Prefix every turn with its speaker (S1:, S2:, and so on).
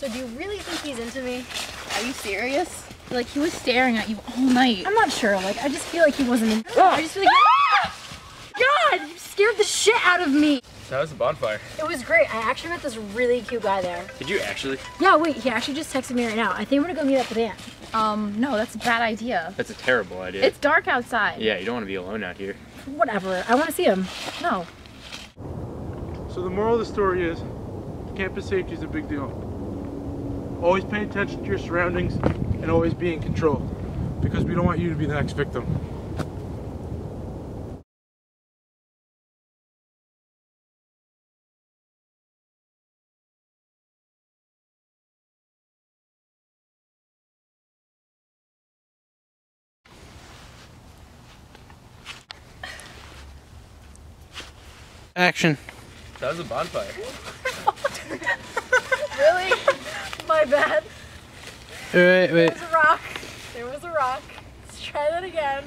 S1: So do you really think he's into me?
S2: Are you serious? Like, he was staring at you all night.
S1: I'm not sure. Like, I just feel like he wasn't into me. I just feel like God, you scared the shit out of me.
S3: So how was the bonfire?
S1: It was great. I actually met this really cute guy there.
S3: Did you actually?
S1: Yeah, wait, he actually just texted me right now. I think I'm gonna go meet up with Aunt.
S2: No, that's a bad idea.
S3: That's a terrible idea.
S2: It's dark outside.
S3: Yeah, you don't want to be alone out here.
S1: Whatever. I want to see him.
S2: No.
S4: So the moral of the story is, campus safety is a big deal. Always pay attention to your surroundings and always be in control, because we don't want you to be the next victim. Action.
S3: That was a bonfire.
S1: Really? My bad.
S4: Wait.
S1: There was a rock. There was a rock. Let's try that again.